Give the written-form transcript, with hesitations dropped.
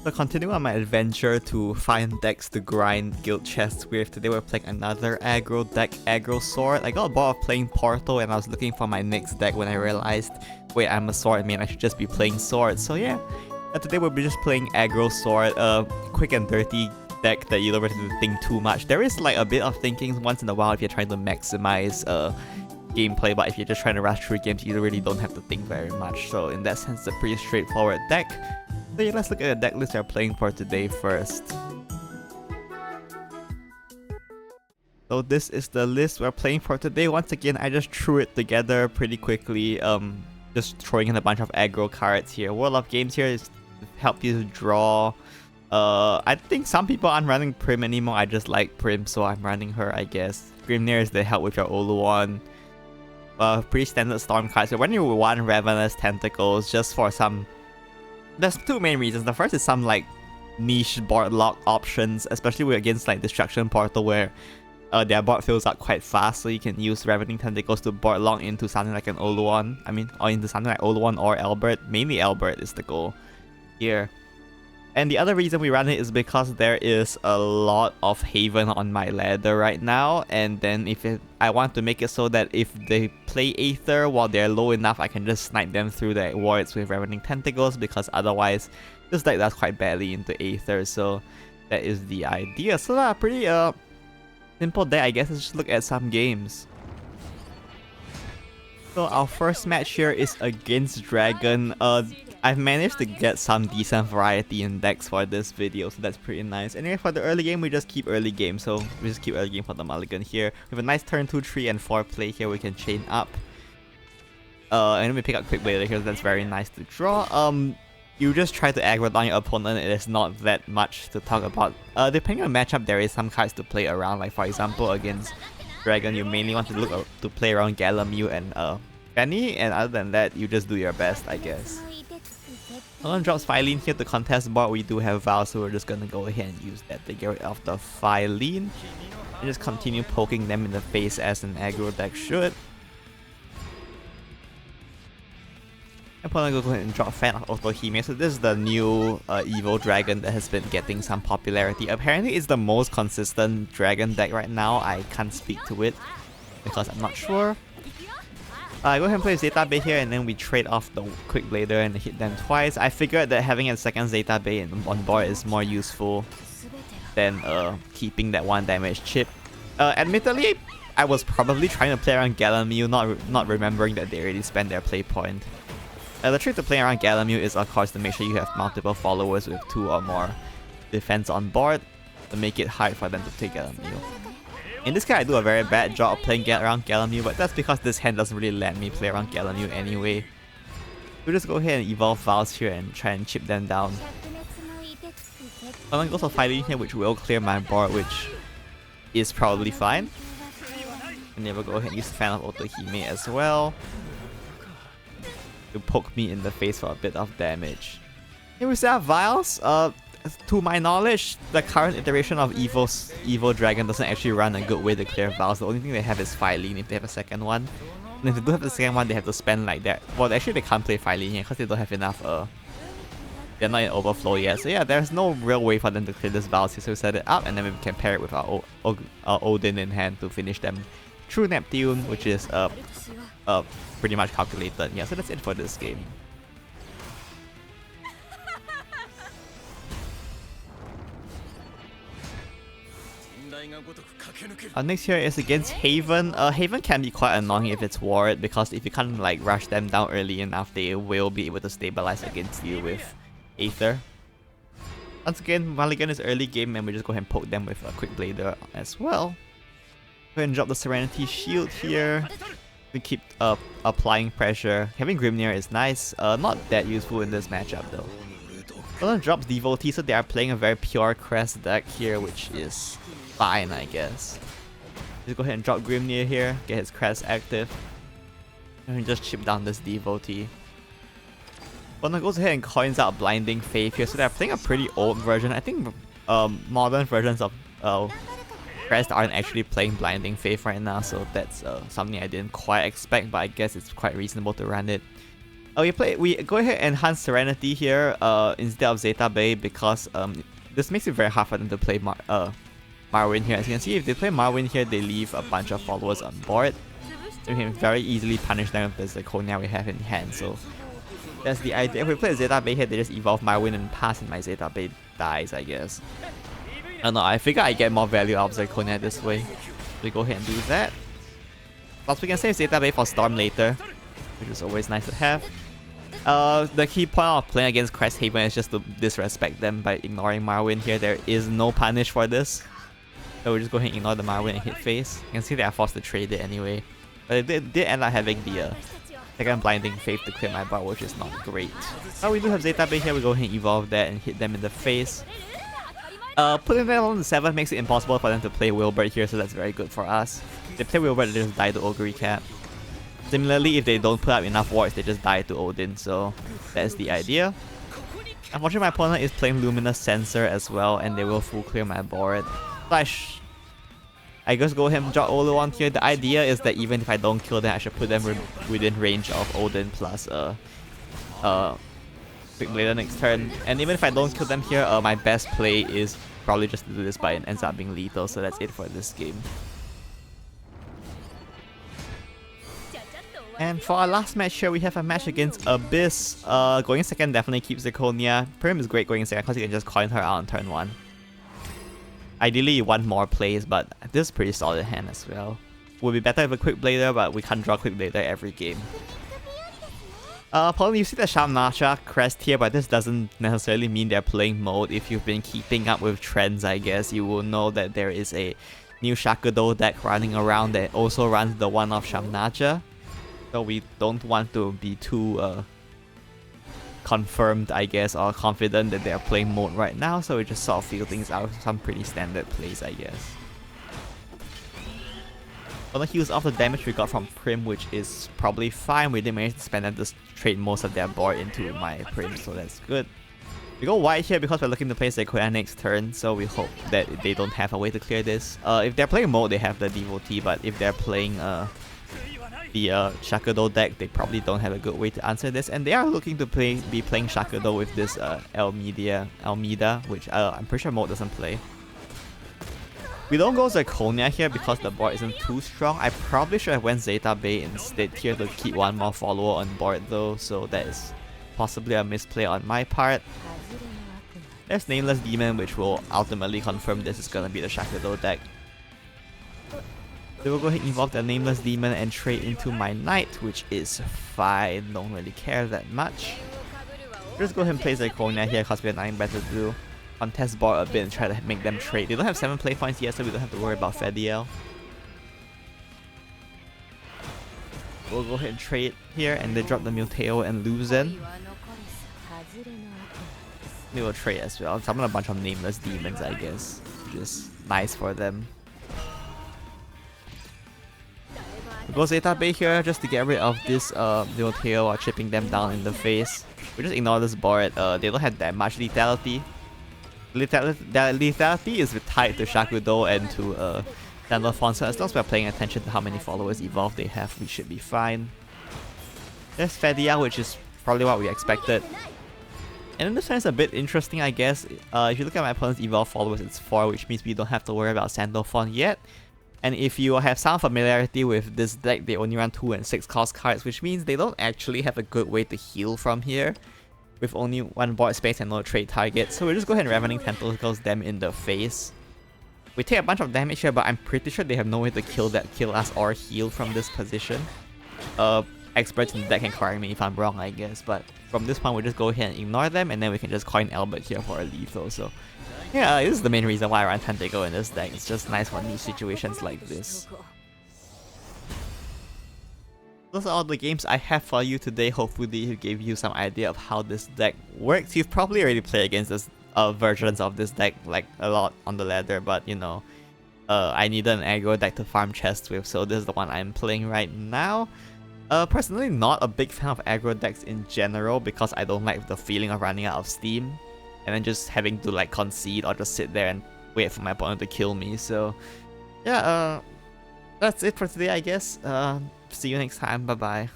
So continuing on my adventure to find decks to grind guild chests with, today we're playing another aggro deck, Aggro Sword. I got bored of playing Portal and I was looking for my next deck when I realized, wait, I'm a sword man, I should just be playing swords. So yeah, today we'll be just playing Aggro Sword, a quick and dirty deck that you don't really have to think too much. There is like a bit of thinking once in a while if you're trying to maximize gameplay, but if you're just trying to rush through games, you really don't have to think very much. So in that sense, it's a pretty straightforward deck. So yeah, let's look at the deck list we're playing for today first. So this is the list we're playing for today. Once again, I just threw it together pretty quickly, just throwing in a bunch of aggro cards here. World of Games here is to help you to draw. I think some people aren't running Prim anymore. I just like Prim, so I'm running her, I guess. Grimnir is to help with your Oluon. Pretty standard Storm cards. So when you want Ravenous Tentacles, just for some... There's two main reasons. The first is some like niche board lock options, especially against like Destruction Portal, where their board fills up quite fast, so you can use Ravening Tentacles to board lock into something like an Oluon. Or into something like Oluon or Albert. Mainly Albert is the goal here. And the other reason we run it is because there is a lot of Haven on my ladder right now, and then I want to make it so that if they play Aether while they're low enough, I can just snipe them through the wards with Ravening Tentacles, because otherwise this deck does quite badly into Aether, so that is the idea. So pretty simple deck, I guess. Let's just look at some games. So our first match here is against Dragon. I've managed to get some decent variety in decks for this video, so that's pretty nice. Anyway, for the early game, we just keep early game. So we just keep early game for the mulligan here. We have a nice turn 2, 3, and 4 play here. We can chain up. And then we pick up Quick Blader here, so that's very nice to draw. You just try to aggro down your opponent. It is not that much to talk about. Depending on matchup, there is some cards to play around. Like for example, against Dragon, you mainly want to look to play around Galamu and Fanny, and other than that, you just do your best, I guess. Odin drops Phylene here to contest board. We do have Val, so we're just gonna go ahead and use that to get rid of the Phylene. And just continue poking them in the face as an aggro deck should. Opponent go ahead and drop Fan of Otohime. So this is the new Evo Dragon that has been getting some popularity. Apparently it's the most consistent dragon deck right now. I can't speak to it because I'm not sure. I go ahead and play Zeta Bay here, and then we trade off the Quick Blader and hit them twice. I figured that having a second Zeta Bay on board is more useful than keeping that 1 damage chip. Admittedly, I was probably trying to play around Galamu, not remembering that they already spent their play point. The trick to play around Galamu is of course to make sure you have multiple followers with 2 or more defense on board to make it hard for them to take Galamu. In this case, I do a very bad job of playing around Galamu, but that's because this hand doesn't really let me play around Galamu anyway. We'll just go ahead and evolve Vals here and try and chip them down. I'm gonna go for Phylene here, which will clear my board, which is probably fine. And then we'll go ahead and use Fan of Otohime as well to poke me in the face for a bit of damage. Here we still have Vials. To my knowledge, the current iteration of Evo Dragon doesn't actually run a good way to clear Vials. The only thing they have is Phylene if they have a second one. And if they do have the second one, they have to spend like that. Well, actually they can't play Phylene here because they don't have enough, they're not in overflow yet. So yeah, there's no real way for them to clear this Vials here, so we set it up and then we can pair it with our Odin in hand to finish them through Neptune, which is pretty much calculated. Yeah, so that's it for this game. Next here is against Haven. Haven can be quite annoying if it's ward, because if you can't like rush them down early enough, they will be able to stabilize against you with Aether. Once again, mulligan is early game and we just go ahead and poke them with a Quick Blader as well. Go ahead and drop the Serenity Shield here to keep applying pressure. Having Grimnir is nice, not that useful in this matchup though. Odin drops Devotee, so they are playing a very pure Crest deck here, which is fine, I guess. Just go ahead and drop Grimnir here, get his Crest active, and just chip down this Devotee. Odin goes ahead and coins out Blinding Faith here, so they're playing a pretty old version. I think modern versions of Crest aren't actually playing Blinding Faith right now, so that's something I didn't quite expect, but I guess it's quite reasonable to run it. We go ahead and hunt Serenity here instead of Zeta Bay because this makes it very hard for them to play Marwyn here. As you can see, if they play Marwyn here, they leave a bunch of followers on board. So we can very easily punish them with the Zirconia we have in hand. So that's the idea. If we play Zeta Bay here, they just evolve Marwyn and pass, and my Zeta Bay dies, I guess. I don't know. I figure I get more value out of Zirconia this way. So we go ahead and do that. Plus, we can save Zeta Bay for Storm later, which is always nice to have. The key point of playing against Crest Haven is just to disrespect them by ignoring Marwyn here. There is no punish for this. So we'll just go ahead and ignore the Marwyn and hit face. You can see they are forced to trade it anyway. But it did end up having the second Blinding Faith to clear my board, which is not great. Now we do have Zeta Bay here, we go ahead and evolve that and hit them in the face. Putting them on the 7 makes it impossible for them to play Wilbert here, so that's very good for us. If they play Wilbert, they just die to Ogre Cap. Similarly, if they don't put up enough wards, they just die to Odin, so that's the idea. Unfortunately, my opponent is playing Luminous Sensor as well, and they will full clear my board. I just go ahead and drop Oluon here. The idea is that even if I don't kill them, I should put them within range of Odin plus Quick Blader next turn. And even if I don't kill them here, my best play is probably just to do this, but it ends up being lethal, so that's it for this game. And for our last match here, we have a match against Abyss. Going second definitely keeps Zirconia. Prim is great going second because you can just coin her out on turn 1. Ideally, you want more plays, but this is a pretty solid hand as well. Would be better with a Quick Blader, but we can't draw Quick Blader every game. Probably you see the Shamnasha Crest here, but this doesn't necessarily mean they're playing mode. If you've been keeping up with trends, I guess, you will know that there is a new Shakdoh deck running around that also runs the one-off Shamnasha. So we don't want to be too confirmed, I guess, or confident that they are playing mode right now, so we just sort of feel things out with some pretty standard plays, I guess. Gonna heals off the damage we got from Prim, which is probably fine. We did manage to spend them to trade most of their board into my Prim, so that's good. We go white here because we're looking to play Zirconia next turn, so we hope that they don't have a way to clear this. If they're playing mode, they have the Devotee, but if they're playing the Shakdoh deck, they probably don't have a good way to answer this, and they are looking to be playing Shakdoh with this Almeida, which I'm pretty sure mode doesn't play. We don't go Zirconia here because the board isn't too strong. I probably should have went Zeta Bay instead here to keep one more follower on board though, so that is possibly a misplay on my part. There's Nameless Demon, which will ultimately confirm this is gonna be the Shakdoh deck. So we'll go ahead and evolve the Nameless Demon and trade into my Knight, which is fine, don't really care that much. Just go ahead and play Zirconia here because we have nothing better to do. Contest board a bit and try to make them trade. They don't have 7 play points yet, so we don't have to worry about Fediel. We'll go ahead and trade here, and they drop the Muteo and Luzen. They will trade as well. Summon a bunch of Nameless Demons, I guess, which is nice for them. We go Zeta Bay here just to get rid of this Muteo or chipping them down in the face. We just ignore this board. They don't have that much lethality. Lethality is tied to Shakdoh and to Sandalphon, so as long as we're paying attention to how many followers evolve they have, we should be fine. There's Fedia, which is probably what we expected. And in this sense, a bit interesting, I guess. If you look at my opponent's evolve followers, it's 4, which means we don't have to worry about Sandalphon yet. And if you have some familiarity with this deck, they only run 2 and 6 cost cards, which means they don't actually have a good way to heal from here, with only 1 board space and no trade target. So we'll just go ahead and Ravening Tentacles them in the face. We take a bunch of damage here, but I'm pretty sure they have no way to kill us or heal from this position. Experts in the deck can correct me if I'm wrong, I guess, but from this point we'll just go ahead and ignore them, and then we can just coin Albert here for a lethal. So yeah, this is the main reason why I run Tentacle in this deck. It's just nice for niche situations like this. Those are all the games I have for you today. Hopefully it gave you some idea of how this deck works. You've probably already played against this versions of this deck like a lot on the ladder, but you know, I needed an aggro deck to farm chests with, so this is the one I'm playing right now. Personally not a big fan of aggro decks in general because I don't like the feeling of running out of steam and then just having to like concede or just sit there and wait for my opponent to kill me. So yeah, that's it for today, I guess. See you next time. Bye bye.